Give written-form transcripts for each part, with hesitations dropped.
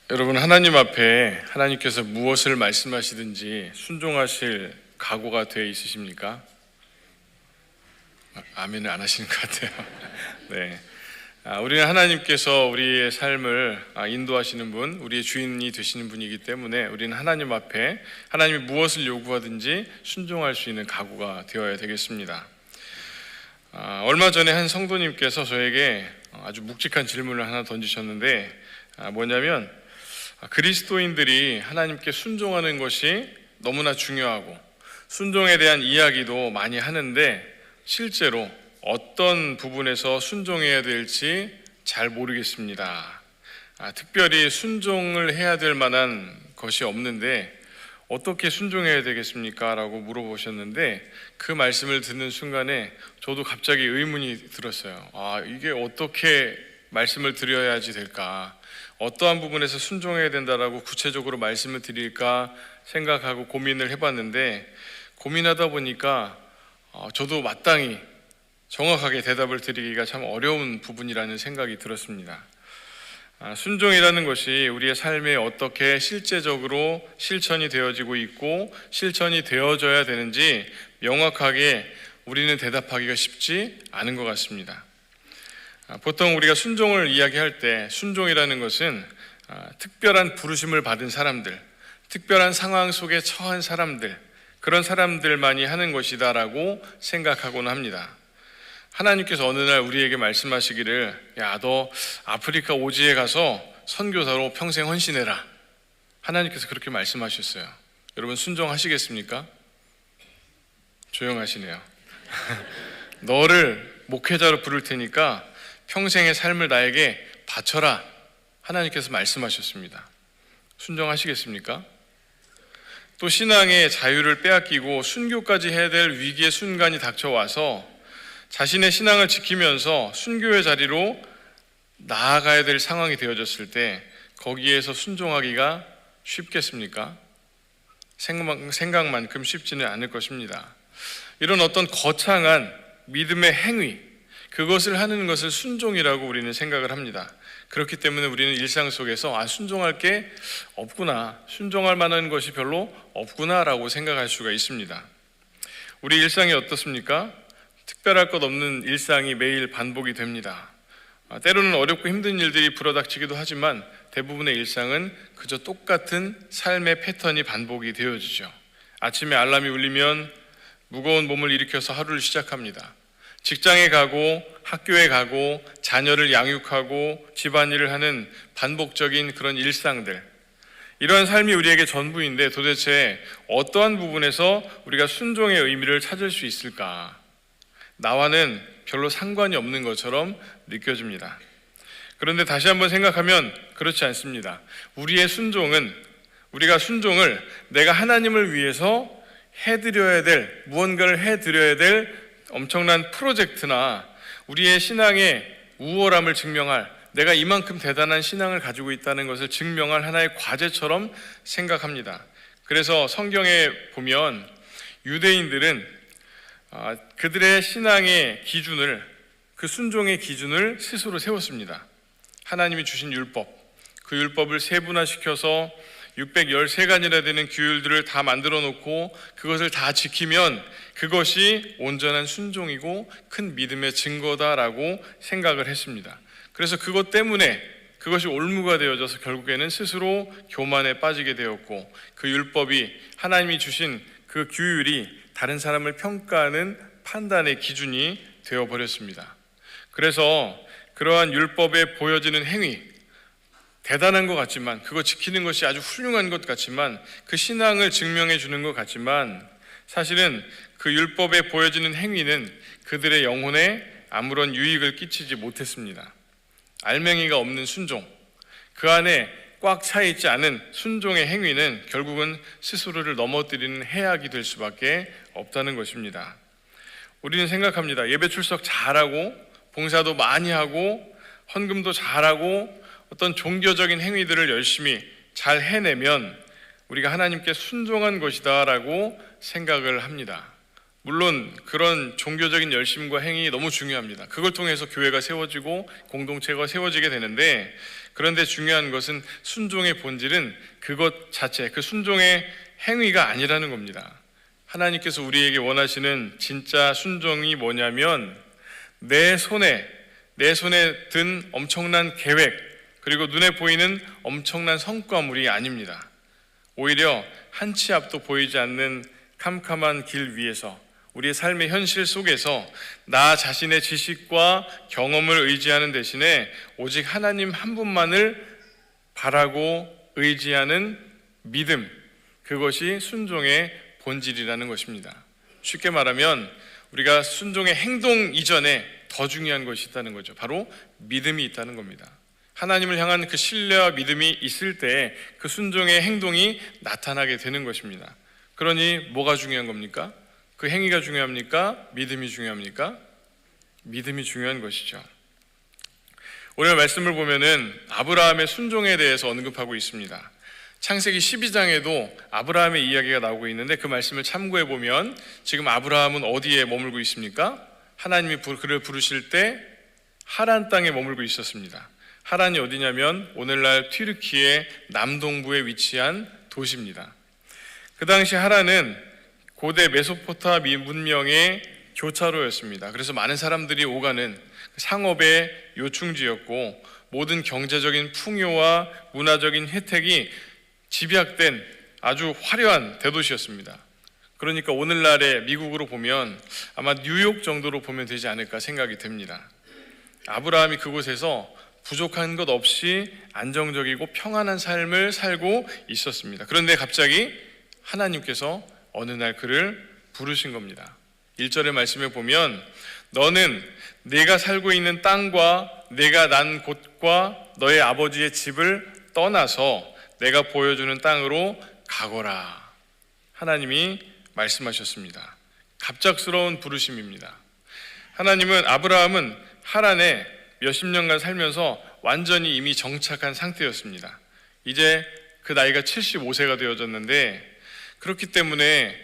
여러분, 하나님 앞에 하나님께서 무엇을 말씀하시든지 순종하실 각오가 되어 있으십니까? 아멘을 안 하시는 것 같아요. 네. 우리는 하나님께서 우리의 삶을 인도하시는 분, 우리의 주인이 되시는 분이기 때문에 우리는 하나님 앞에 하나님이 무엇을 요구하든지 순종할 수 있는 각오가 되어야 되겠습니다. 얼마 전에 한 성도님께서 저에게 아주 묵직한 질문을 하나 던지셨는데, 뭐냐면 그리스도인들이 하나님께 순종하는 것이 너무나 중요하고 순종에 대한 이야기도 많이 하는데 실제로 어떤 부분에서 순종해야 될지 잘 모르겠습니다. 특별히 순종을 해야 될 만한 것이 없는데 어떻게 순종해야 되겠습니까? 라고 물어보셨는데, 그 말씀을 듣는 순간에 저도 갑자기 의문이 들었어요. 이게 어떻게 말씀을 드려야지 될까? 어떠한 부분에서 순종해야 된다라고 구체적으로 말씀을 드릴까 생각하고 고민을 해봤는데, 고민하다 보니까 저도 마땅히 정확하게 대답을 드리기가 참 어려운 부분이라는 생각이 들었습니다. 순종이라는 것이 우리의 삶에 어떻게 실제적으로 실천이 되어지고 있고 실천이 되어져야 되는지 명확하게 우리는 대답하기가 쉽지 않은 것 같습니다. 보통 우리가 순종을 이야기할 때 순종이라는 것은 특별한 부르심을 받은 사람들, 특별한 상황 속에 처한 사람들, 그런 사람들만이 하는 것이다라고 생각하곤 합니다. 하나님께서 어느 날 우리에게 말씀하시기를, 너 아프리카 오지에 가서 선교사로 평생 헌신해라. 하나님께서 그렇게 말씀하셨어요. 여러분, 순종하시겠습니까? 조용하시네요. 너를 목회자로 부를 테니까 평생의 삶을 나에게 바쳐라. 하나님께서 말씀하셨습니다. 순종하시겠습니까? 또 신앙의 자유를 빼앗기고 순교까지 해야 될 위기의 순간이 닥쳐와서 자신의 신앙을 지키면서 순교의 자리로 나아가야 될 상황이 되어졌을 때 거기에서 순종하기가 쉽겠습니까? 생각만큼 쉽지는 않을 것입니다. 이런 어떤 거창한 믿음의 행위, 그것을 하는 것을 순종이라고 우리는 생각을 합니다. 그렇기 때문에 우리는 일상 속에서 순종할 게 없구나, 순종할 만한 것이 별로 없구나라고 생각할 수가 있습니다. 우리 일상이 어떻습니까? 특별할 것 없는 일상이 매일 반복이 됩니다. 때로는 어렵고 힘든 일들이 불어닥치기도 하지만 대부분의 일상은 그저 똑같은 삶의 패턴이 반복이 되어지죠. 아침에 알람이 울리면 무거운 몸을 일으켜서 하루를 시작합니다. 직장에 가고 학교에 가고 자녀를 양육하고 집안일을 하는 반복적인 그런 일상들, 이러한 삶이 우리에게 전부인데 도대체 어떠한 부분에서 우리가 순종의 의미를 찾을 수 있을까? 나와는 별로 상관이 없는 것처럼 느껴집니다. 그런데 다시 한번 생각하면 그렇지 않습니다. 우리가 순종을 내가 하나님을 위해서 해드려야 될, 무언가를 해드려야 될 엄청난 프로젝트나 우리의 신앙의 우월함을 증명할, 내가 이만큼 대단한 신앙을 가지고 있다는 것을 증명할 하나의 과제처럼 생각합니다. 그래서 성경에 보면 유대인들은 그들의 신앙의 기준을, 그 순종의 기준을 스스로 세웠습니다. 하나님이 주신 율법, 그 율법을 세분화시켜서 613가지나 되는 규율들을 다 만들어 놓고 그것을 다 지키면 그것이 온전한 순종이고 큰 믿음의 증거다라고 생각을 했습니다. 그래서 그것 때문에 그것이 올무가 되어져서 결국에는 스스로 교만에 빠지게 되었고, 그 율법이, 하나님이 주신 그 규율이 다른 사람을 평가하는 판단의 기준이 되어버렸습니다. 그래서 그러한 율법에 보여지는 행위, 대단한 것 같지만, 그거 지키는 것이 아주 훌륭한 것 같지만, 그 신앙을 증명해 주는 것 같지만, 사실은 그 율법에 보여지는 행위는 그들의 영혼에 아무런 유익을 끼치지 못했습니다. 알맹이가 없는 순종, 그 안에 꽉 차 있지 않은 순종의 행위는 결국은 스스로를 넘어뜨리는 해악이 될 수밖에 없다는 것입니다. 우리는 생각합니다. 예배 출석 잘하고 봉사도 많이 하고 헌금도 잘하고 어떤 종교적인 행위들을 열심히 잘 해내면 우리가 하나님께 순종한 것이다 라고 생각을 합니다. 물론 그런 종교적인 열심과 행위 너무 중요합니다. 그걸 통해서 교회가 세워지고 공동체가 세워지게 되는데, 그런데 중요한 것은 순종의 본질은 그것 자체, 그 순종의 행위가 아니라는 겁니다. 하나님께서 우리에게 원하시는 진짜 순종이 뭐냐면 내 손에 든 엄청난 계획, 그리고 눈에 보이는 엄청난 성과물이 아닙니다. 오히려 한 치 앞도 보이지 않는 캄캄한 길 위에서, 우리의 삶의 현실 속에서 나 자신의 지식과 경험을 의지하는 대신에 오직 하나님 한 분만을 바라고 의지하는 믿음, 그것이 순종의 본질이라는 것입니다. 쉽게 말하면 우리가 순종의 행동 이전에 더 중요한 것이 있다는 거죠. 바로 믿음이 있다는 겁니다. 하나님을 향한 그 신뢰와 믿음이 있을 때 그 순종의 행동이 나타나게 되는 것입니다. 그러니 뭐가 중요한 겁니까? 그 행위가 중요합니까? 믿음이 중요합니까? 믿음이 중요한 것이죠. 오늘 말씀을 보면은 아브라함의 순종에 대해서 언급하고 있습니다. 창세기 12장에도 아브라함의 이야기가 나오고 있는데, 그 말씀을 참고해 보면 지금 아브라함은 어디에 머물고 있습니까? 하나님이 그를 부르실 때 하란 땅에 머물고 있었습니다. 하란이 어디냐면 오늘날 튀르키예 남동부에 위치한 도시입니다. 그 당시 하란은 고대 메소포타미 문명의 교차로였습니다. 그래서 많은 사람들이 오가는 상업의 요충지였고, 모든 경제적인 풍요와 문화적인 혜택이 집약된 아주 화려한 대도시였습니다. 그러니까 오늘날의 미국으로 보면 아마 뉴욕 정도로 보면 되지 않을까 생각이 됩니다. 아브라함이 그곳에서 부족한 것 없이 안정적이고 평안한 삶을 살고 있었습니다. 그런데 갑자기 하나님께서 어느 날 그를 부르신 겁니다. 1절의 말씀에 보면 너는 내가 살고 있는 땅과 내가 난 곳과 너의 아버지의 집을 떠나서 내가 보여주는 땅으로 가거라. 하나님이 말씀하셨습니다. 갑작스러운 부르심입니다. 아브라함은 하란에 몇십 년간 살면서 완전히 이미 정착한 상태였습니다. 이제 그 나이가 75세가 되어졌는데, 그렇기 때문에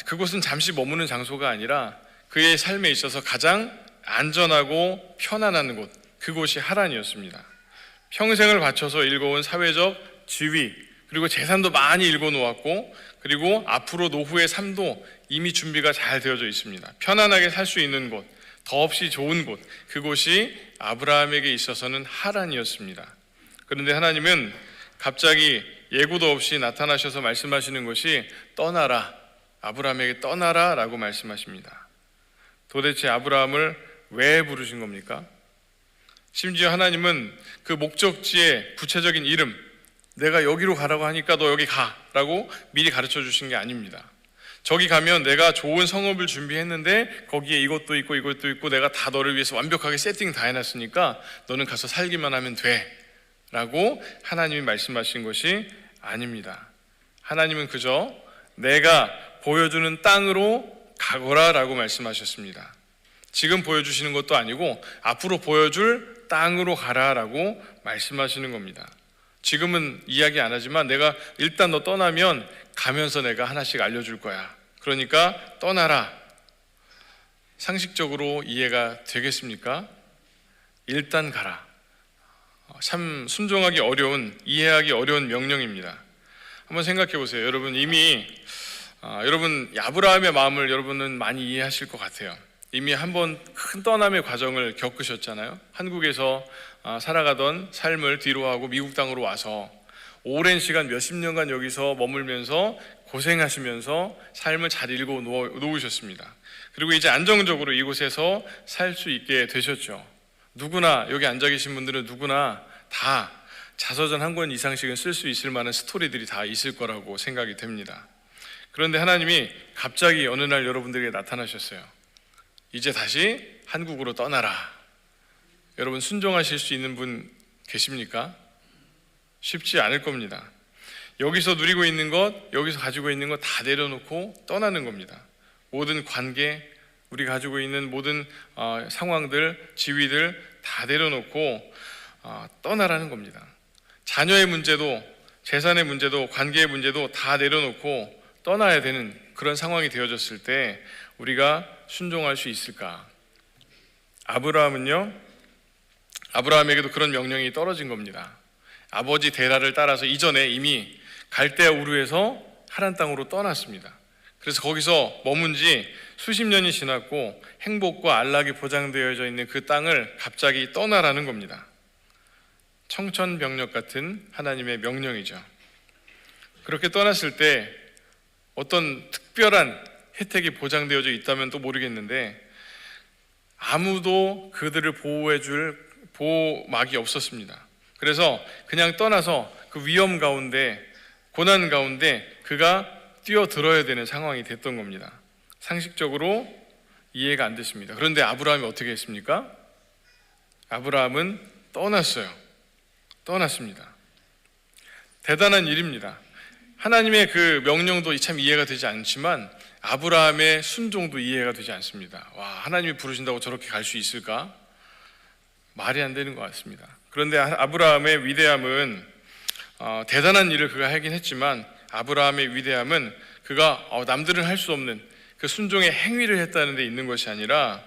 그곳은 잠시 머무는 장소가 아니라 그의 삶에 있어서 가장 안전하고 편안한 곳, 그곳이 하란이었습니다. 평생을 바쳐서 일궈온 사회적 지위, 그리고 재산도 많이 일궈놓았고, 그리고 앞으로 노후의 삶도 이미 준비가 잘 되어져 있습니다. 편안하게 살 수 있는 곳, 더없이 좋은 곳, 그곳이 아브라함에게 있어서는 하란이었습니다. 그런데 하나님은 갑자기 예고도 없이 나타나셔서 말씀하시는 것이 떠나라, 아브라함에게 떠나라 라고 말씀하십니다. 도대체 아브라함을 왜 부르신 겁니까? 심지어 하나님은 그 목적지의 구체적인 이름, 내가 여기로 가라고 하니까 너 여기 가라고 미리 가르쳐 주신 게 아닙니다. 저기 가면 내가 좋은 성읍을 준비했는데 거기에 이것도 있고 내가 다 너를 위해서 완벽하게 세팅 다 해놨으니까 너는 가서 살기만 하면 돼 라고 하나님이 말씀하신 것이 아닙니다. 하나님은 그저 내가 보여주는 땅으로 가거라 라고 말씀하셨습니다. 지금 보여주시는 것도 아니고 앞으로 보여줄 땅으로 가라 라고 말씀하시는 겁니다. 지금은 이야기 안 하지만 내가 일단 너 떠나면 가면서 내가 하나씩 알려줄 거야. 그러니까 떠나라. 상식적으로 이해가 되겠습니까? 일단 가라. 참 순종하기 어려운, 이해하기 어려운 명령입니다. 한번 생각해 보세요. 여러분 이미 여러분 아브라함의 마음을 여러분은 많이 이해하실 것 같아요. 이미 한번 큰 떠남의 과정을 겪으셨잖아요. 한국에서 살아가던 삶을 뒤로하고 미국 땅으로 와서 오랜 시간 몇십 년간 여기서 머물면서 고생하시면서 삶을 잘 읽어 놓으셨습니다. 그리고 이제 안정적으로 이곳에서 살 수 있게 되셨죠. 누구나 여기 앉아 계신 분들은 누구나 다 자서전 한 권 이상씩은 쓸 수 있을 만한 스토리들이 다 있을 거라고 생각이 됩니다. 그런데 하나님이 갑자기 어느 날 여러분들에게 나타나셨어요. 이제 다시 한국으로 떠나라. 여러분 순종하실 수 있는 분 계십니까? 쉽지 않을 겁니다. 여기서 누리고 있는 것, 여기서 가지고 있는 것 다 내려놓고 떠나는 겁니다. 모든 관계, 우리가 가지고 있는 모든 상황들, 지위들 다 내려놓고 떠나라는 겁니다. 자녀의 문제도, 재산의 문제도, 관계의 문제도 다 내려놓고 떠나야 되는 그런 상황이 되어졌을 때 우리가 순종할 수 있을까? 아브라함에게도 그런 명령이 떨어진 겁니다. 아버지 데라를 따라서 이전에 이미 갈대아 우르에서 하란 땅으로 떠났습니다. 그래서 거기서 머문 지 수십 년이 지났고 행복과 안락이 보장되어져 있는 그 땅을 갑자기 떠나라는 겁니다. 청천벽력 같은 하나님의 명령이죠. 그렇게 떠났을 때 어떤 특별한 혜택이 보장되어져 있다면 또 모르겠는데 아무도 그들을 보호해줄 보호막이 없었습니다. 그래서 그냥 떠나서 그 위험 가운데, 고난 가운데 그가 뛰어들어야 되는 상황이 됐던 겁니다. 상식적으로 이해가 안 됐습니다. 그런데 아브라함이 어떻게 했습니까? 아브라함은 떠났습니다. 대단한 일입니다. 하나님의 그 명령도 참 이해가 되지 않지만 아브라함의 순종도 이해가 되지 않습니다. 와, 하나님이 부르신다고 저렇게 갈 수 있을까? 말이 안 되는 것 같습니다. 그런데 아브라함의 위대함은 대단한 일을 그가 하긴 했지만 아브라함의 위대함은 그가 남들은 할 수 없는 그 순종의 행위를 했다는 데 있는 것이 아니라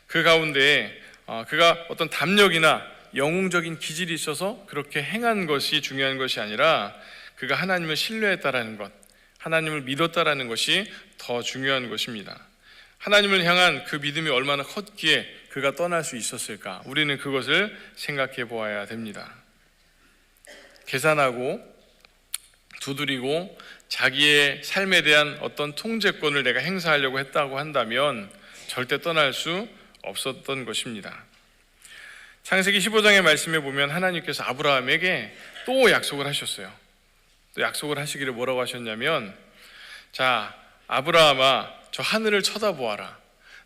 그 가운데 그가 어떤 담력이나 영웅적인 기질이 있어서 그렇게 행한 것이 중요한 것이 아니라 그가 하나님을 신뢰했다라는 것, 하나님을 믿었다라는 것이 더 중요한 것입니다. 하나님을 향한 그 믿음이 얼마나 컸기에 그가 떠날 수 있었을까? 우리는 그것을 생각해 보아야 됩니다. 계산하고 두드리고 자기의 삶에 대한 어떤 통제권을 내가 행사하려고 했다고 한다면 절대 떠날 수 없었던 것입니다. 창세기 15장의 말씀에 보면 하나님께서 아브라함에게 또 약속을 하셨어요. 또 약속을 하시기를 뭐라고 하셨냐면, 자, 아브라함아, 저 하늘을 쳐다보아라.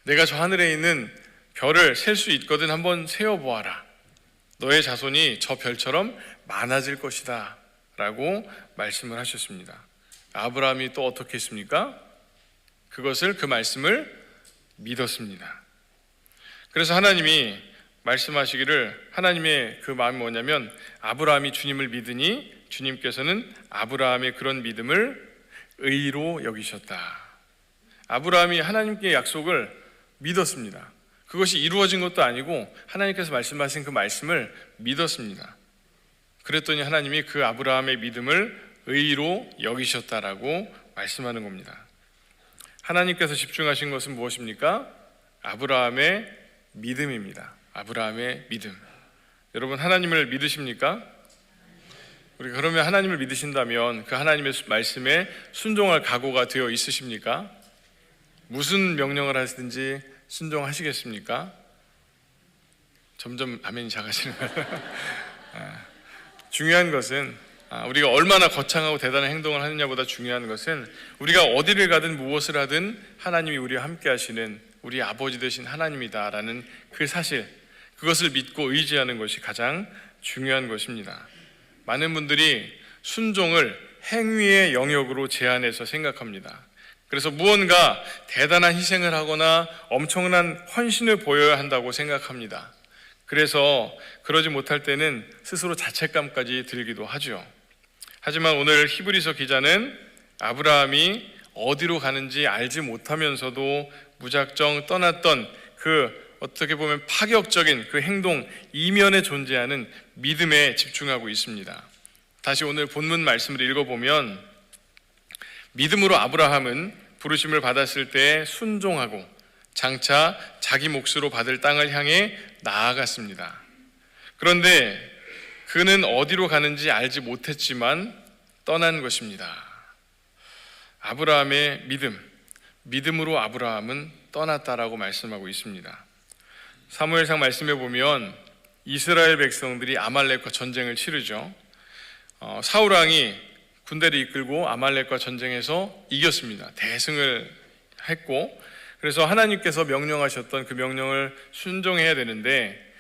내가 저 하늘에 있는 별을 셀 수 있거든 한번 세어보아라. 너의 자손이 저 별처럼 많아질 것이다 라고 말씀을 하셨습니다. 아브라함이 또 어떻게 했습니까? 그 말씀을 믿었습니다. 그래서 하나님이 말씀하시기를, 하나님의 그 마음이 뭐냐면 아브라함이 주님을 믿으니 주님께서는 아브라함의 그런 믿음을 의로 여기셨다. 아브라함이 하나님께 약속을 믿었습니다. 그것이 이루어진 것도 아니고 하나님께서 말씀하신 그 말씀을 믿었습니다. 그랬더니 하나님이 그 아브라함의 믿음을 의로 여기셨다라고 말씀하는 겁니다. 하나님께서 집중하신 것은 무엇입니까? 아브라함의 믿음입니다. 아브라함의 믿음. 여러분, 하나님을 믿으십니까? 우리 그러면 하나님을 믿으신다면 그 하나님의 말씀에 순종할 각오가 되어 있으십니까? 무슨 명령을 하시든지 순종하시겠습니까? 점점 아멘이 작아지는 거예요. 중요한 것은 우리가 얼마나 거창하고 대단한 행동을 하느냐보다 중요한 것은 우리가 어디를 가든 무엇을 하든 하나님이 우리와 함께 하시는 우리 아버지 되신 하나님이다라는 그 사실, 그것을 믿고 의지하는 것이 가장 중요한 것입니다. 많은 분들이 순종을 행위의 영역으로 제한해서 생각합니다. 그래서 무언가 대단한 희생을 하거나 엄청난 헌신을 보여야 한다고 생각합니다. 그래서 그러지 못할 때는 스스로 자책감까지 들기도 하죠. 하지만 오늘 히브리서 기자는 아브라함이 어디로 가는지 알지 못하면서도 무작정 떠났던 그 어떻게 보면 파격적인 그 행동 이면에 존재하는 믿음에 집중하고 있습니다. 다시 오늘 본문 말씀을 읽어보면, 믿음으로 아브라함은 부르심을 받았을 때 순종하고 장차 자기 몫으로 받을 땅을 향해 나아갔습니다. 그런데 그는 어디로 가는지 알지 못했지만 떠난 것입니다. 아브라함의 믿음으로 아브라함은 떠났다라고 말씀하고 있습니다. 사무엘상 말씀에 보면 이스라엘 백성들이 아말렉과 전쟁을 치르죠. 사울 왕이 군대를 이끌고 아말렉과 전쟁에서 이겼습니다. 대승을 했고, 그래서 하나님께서 명령하셨던 그 명령을 순종해야 되는데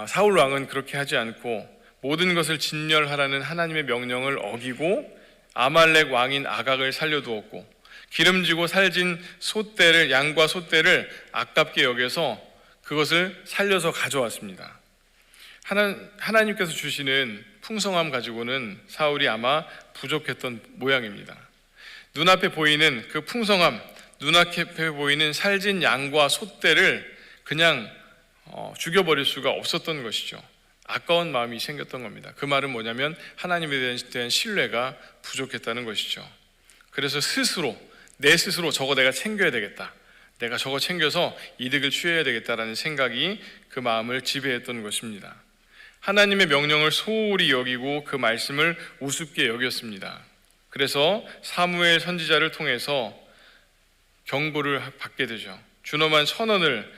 사울 왕은 그렇게 하지 않고 모든 것을 진멸하라는 하나님의 명령을 어기고 아말렉 왕인 아각을 살려두었고, 기름지고 살진 소떼를, 양과 소떼를 아깝게 여겨서 그것을 살려서 가져왔습니다. 하나님께서 주시는 풍성함 가지고는 사울이 아마 부족했던 모양입니다. 눈앞에 보이는 그 풍성함, 눈앞에 보이는 살진 양과 소떼를 그냥 죽여버릴 수가 없었던 것이죠. 아까운 마음이 생겼던 겁니다. 그 말은 뭐냐면 하나님에 대한 신뢰가 부족했다는 것이죠. 그래서 내 스스로 저거 내가 챙겨야 되겠다, 내가 저거 챙겨서 이득을 취해야 되겠다라는 생각이 그 마음을 지배했던 것입니다. 하나님의 명령을 소홀히 여기고 그 말씀을 우습게 여겼습니다. 그래서 사무엘 선지자를 통해서 경고를 받게 되죠. 준엄한 선언을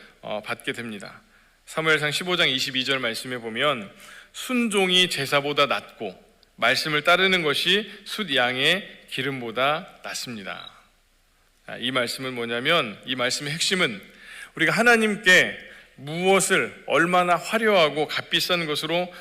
받게 됩니다. 사무엘상 15장 22절 말씀에 보면 순종이 제사보다 낫고 말씀을 따르는 것이 숫 양의 기름보다 낫습니다. 이 말씀은 뭐냐면, 이 말씀의 핵심은 우리가 하나님께 무엇을 얼마나 화려하고 값비싼 것으로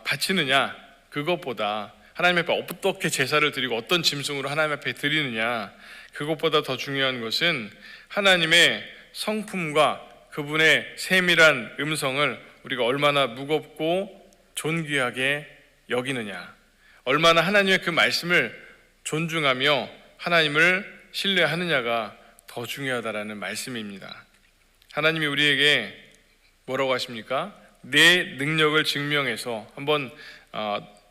바치느냐, 그것보다 하나님 앞에 어떻게 제사를 드리고 어떤 짐승으로 하나님 앞에 드리느냐, 그것보다 더 중요한 것은 하나님의 성품과 그분의 세밀한 음성을 우리가 얼마나 무겁고 존귀하게 여기느냐, 얼마나 하나님의 그 말씀을 존중하며 하나님을 신뢰하느냐가 더 중요하다라는 말씀입니다. 하나님이 우리에게 뭐라고 하십니까? 내 능력을 증명해서 한번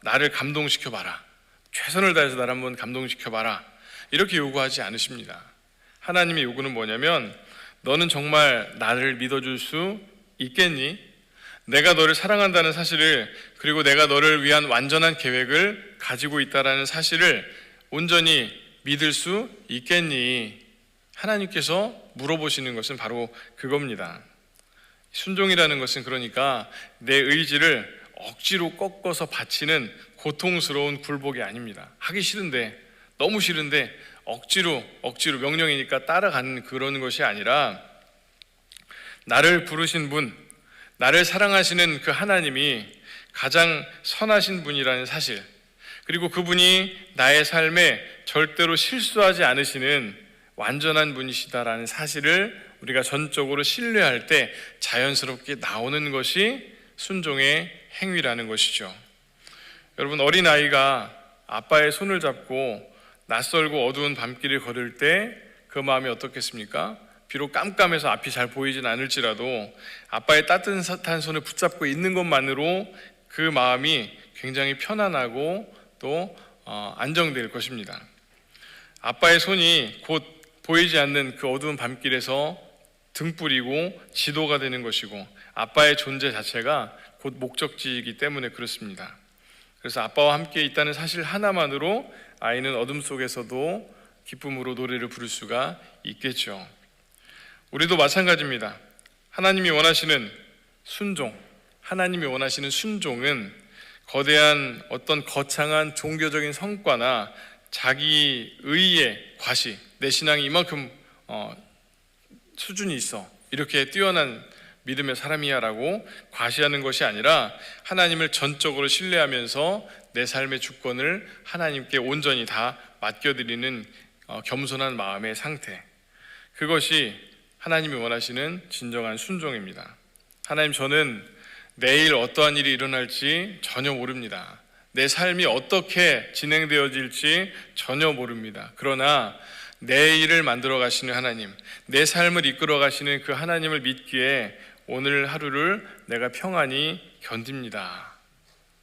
나를 감동시켜봐라, 최선을 다해서 나를 한번 감동시켜봐라, 이렇게 요구하지 않으십니다. 하나님의 요구는 뭐냐면, 너는 정말 나를 믿어줄 수 있겠니? 내가 너를 사랑한다는 사실을, 그리고 내가 너를 위한 완전한 계획을 가지고 있다는 사실을 온전히 믿을 수 있겠니? 하나님께서 물어보시는 것은 바로 그겁니다. 순종이라는 것은 그러니까 내 의지를 억지로 꺾어서 바치는 고통스러운 굴복이 아닙니다. 하기 싫은데, 너무 싫은데 억지로 명령이니까 따라가는 그런 것이 아니라, 나를 부르신 분, 나를 사랑하시는 그 하나님이 가장 선하신 분이라는 사실, 그리고 그분이 나의 삶에 절대로 실수하지 않으시는 완전한 분이시다라는 사실을 우리가 전적으로 신뢰할 때 자연스럽게 나오는 것이 순종의 행위라는 것이죠. 여러분, 어린아이가 아빠의 손을 잡고 낯설고 어두운 밤길을 걸을 때 그 마음이 어떻겠습니까? 비록 깜깜해서 앞이 잘 보이진 않을지라도 아빠의 따뜻한 손을 붙잡고 있는 것만으로 그 마음이 굉장히 편안하고 또 안정될 것입니다. 아빠의 손이 곧 보이지 않는 그 어두운 밤길에서 등불이고 지도가 되는 것이고, 아빠의 존재 자체가 곧 목적지이기 때문에 그렇습니다. 그래서 아빠와 함께 있다는 사실 하나만으로 아이는 어둠 속에서도 기쁨으로 노래를 부를 수가 있겠죠. 우리도 마찬가지입니다. 하나님이 원하시는 순종은 거대한 어떤 거창한 종교적인 성과나 자기 의의 과시, 내 신앙이 이만큼 수준이 있어, 이렇게 뛰어난 믿음의 사람이야 라고 과시하는 것이 아니라, 하나님을 전적으로 신뢰하면서 내 삶의 주권을 하나님께 온전히 다 맡겨드리는 겸손한 마음의 상태, 그것이 하나님이 원하시는 진정한 순종입니다. 하나님, 저는 내일 어떠한 일이 일어날지 전혀 모릅니다. 내 삶이 어떻게 진행되어질지 전혀 모릅니다. 그러나 내일을 만들어 가시는 하나님, 내 삶을 이끌어 가시는 그 하나님을 믿기에 오늘 하루를 내가 평안히 견딥니다.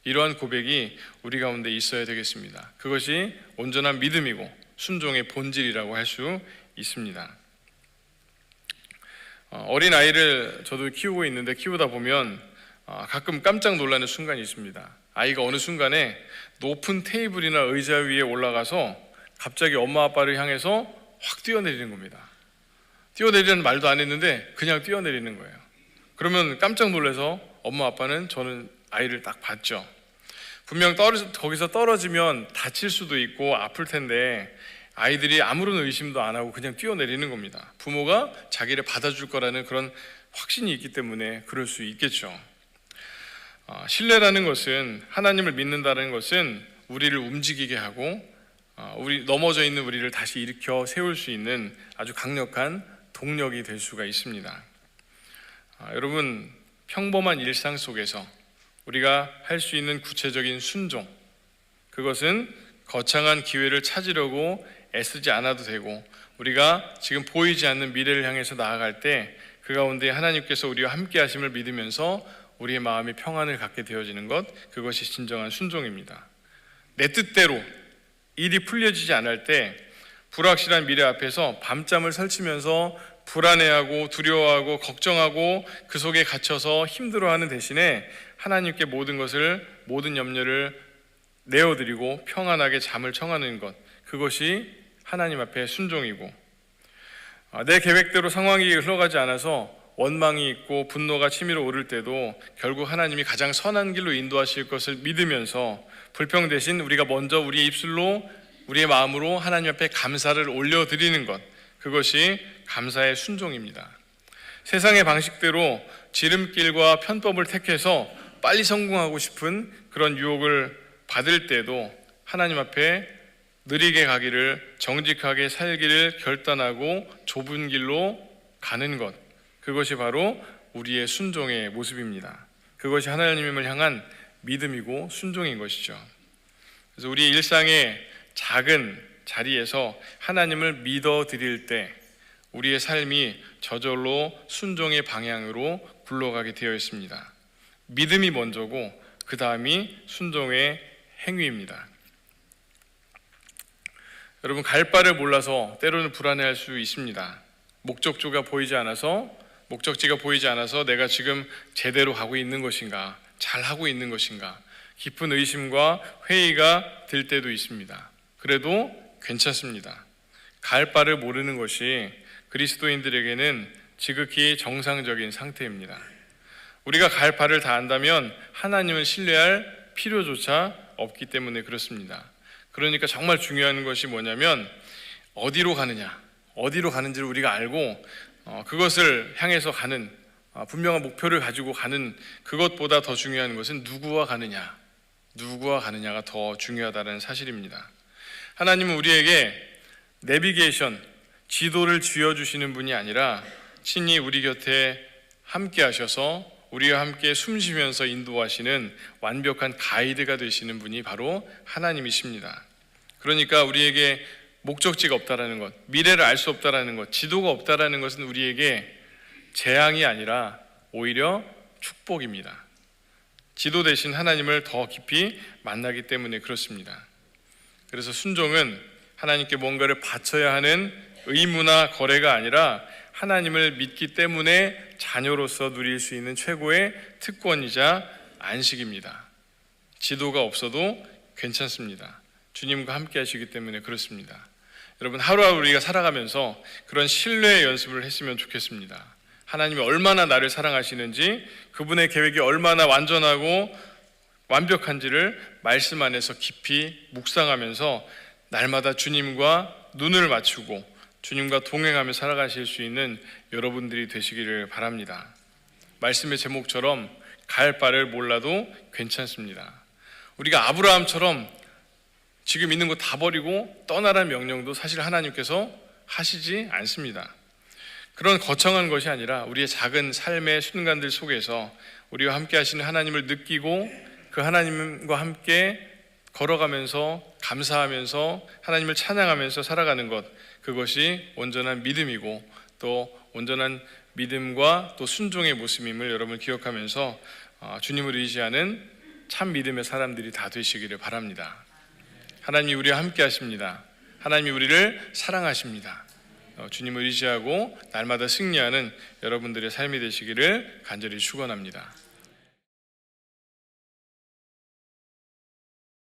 이러한 고백이 우리 가운데 있어야 되겠습니다. 그것이 온전한 믿음이고 순종의 본질이라고 할 수 있습니다. 어린아이를 저도 키우고 있는데, 키우다 보면 가끔 깜짝 놀라는 순간이 있습니다. 아이가 어느 순간에 높은 테이블이나 의자 위에 올라가서 갑자기 엄마 아빠를 향해서 확 뛰어내리는 겁니다. 뛰어내리는 말도 안 했는데 그냥 뛰어내리는 거예요. 그러면 깜짝 놀라서 엄마 아빠는, 저는 아이를 딱 봤죠. 분명 거기서 떨어지면 다칠 수도 있고 아플 텐데 아이들이 아무런 의심도 안 하고 그냥 뛰어내리는 겁니다. 부모가 자기를 받아줄 거라는 그런 확신이 있기 때문에 그럴 수 있겠죠. 신뢰라는 것은, 하나님을 믿는다는 것은 우리를 움직이게 하고 우리 넘어져 있는 우리를 다시 일으켜 세울 수 있는 아주 강력한 동력이 될 수가 있습니다. 여러분, 평범한 일상 속에서 우리가 할 수 있는 구체적인 순종, 그것은 거창한 기회를 찾으려고 애쓰지 않아도 되고 우리가 지금 보이지 않는 미래를 향해서 나아갈 때 그 가운데 하나님께서 우리와 함께 하심을 믿으면서 우리의 마음이 평안을 갖게 되어지는 것, 그것이 진정한 순종입니다. 내 뜻대로 일이 풀려지지 않을 때 불확실한 미래 앞에서 밤잠을 설치면서 불안해하고 두려워하고 걱정하고 그 속에 갇혀서 힘들어하는 대신에 하나님께 모든 염려를 내어드리고 평안하게 잠을 청하는 것, 그것이 하나님 앞에 순종이고, 내 계획대로 상황이 흘러가지 않아서 원망이 있고 분노가 치밀어 오를 때도 결국 하나님이 가장 선한 길로 인도하실 것을 믿으면서 불평 대신 우리가 먼저 우리의 입술로 우리의 마음으로 하나님 앞에 감사를 올려드리는 것, 그것이 감사의 순종입니다. 세상의 방식대로 지름길과 편법을 택해서 빨리 성공하고 싶은 그런 유혹을 받을 때도 하나님 앞에 느리게 가기를, 정직하게 살기를 결단하고 좁은 길로 가는 것, 그것이 바로 우리의 순종의 모습입니다. 그것이 하나님을 향한 믿음이고 순종인 것이죠. 그래서 우리 일상의 작은 자리에서 하나님을 믿어 드릴 때 우리의 삶이 저절로 순종의 방향으로 굴러가게 되어 있습니다. 믿음이 먼저고 그 다음이 순종의 행위입니다. 여러분, 갈 바를 몰라서 때로는 불안해할 수 있습니다. 목적지가 보이지 않아서 내가 지금 제대로 가고 있는 것인가, 잘 하고 있는 것인가, 깊은 의심과 회의가 들 때도 있습니다. 그래도 괜찮습니다. 갈 바를 모르는 것이 그리스도인들에게는 지극히 정상적인 상태입니다. 우리가 갈 바를 다 안다면 하나님을 신뢰할 필요조차 없기 때문에 그렇습니다. 그러니까 정말 중요한 것이 뭐냐면 어디로 가는지를 우리가 알고 그것을 향해서 가는 분명한 목표를 가지고 가는 그것보다 더 중요한 것은 누구와 가느냐가 더 중요하다는 사실입니다. 하나님은 우리에게 내비게이션, 지도를 쥐어주시는 분이 아니라 친히 우리 곁에 함께 하셔서 우리와 함께 숨쉬면서 인도하시는 완벽한 가이드가 되시는 분이 바로 하나님이십니다. 그러니까 우리에게 목적지가 없다라는 것, 미래를 알 수 없다라는 것, 지도가 없다라는 것은 우리에게 재앙이 아니라 오히려 축복입니다. 지도 대신 하나님을 더 깊이 만나기 때문에 그렇습니다. 그래서 순종은 하나님께 뭔가를 바쳐야 하는 의무나 거래가 아니라 하나님을 믿기 때문에 자녀로서 누릴 수 있는 최고의 특권이자 안식입니다. 지도가 없어도 괜찮습니다. 주님과 함께 하시기 때문에 그렇습니다. 여러분, 하루하루 우리가 살아가면서 그런 신뢰의 연습을 했으면 좋겠습니다. 하나님이 얼마나 나를 사랑하시는지, 그분의 계획이 얼마나 완전하고 완벽한지를 말씀 안에서 깊이 묵상하면서 날마다 주님과 눈을 맞추고 주님과 동행하며 살아가실 수 있는 여러분들이 되시기를 바랍니다. 말씀의 제목처럼 갈 바를 몰라도 괜찮습니다. 우리가 아브라함처럼 지금 있는 거 다 버리고 떠나라는 명령도 사실 하나님께서 하시지 않습니다. 그런 거창한 것이 아니라 우리의 작은 삶의 순간들 속에서 우리와 함께 하시는 하나님을 느끼고 그 하나님과 함께 걸어가면서 감사하면서 하나님을 찬양하면서 살아가는 것, 그것이 온전한 믿음이고 또 온전한 믿음과 또 순종의 모습임을 여러분 기억하면서 주님을 의지하는 참 믿음의 사람들이 다 되시기를 바랍니다. 하나님이 우리와 함께 하십니다. 하나님이 우리를 사랑하십니다. 주님을 의지하고 날마다 승리하는 여러분들의 삶이 되시기를 간절히 축원합니다.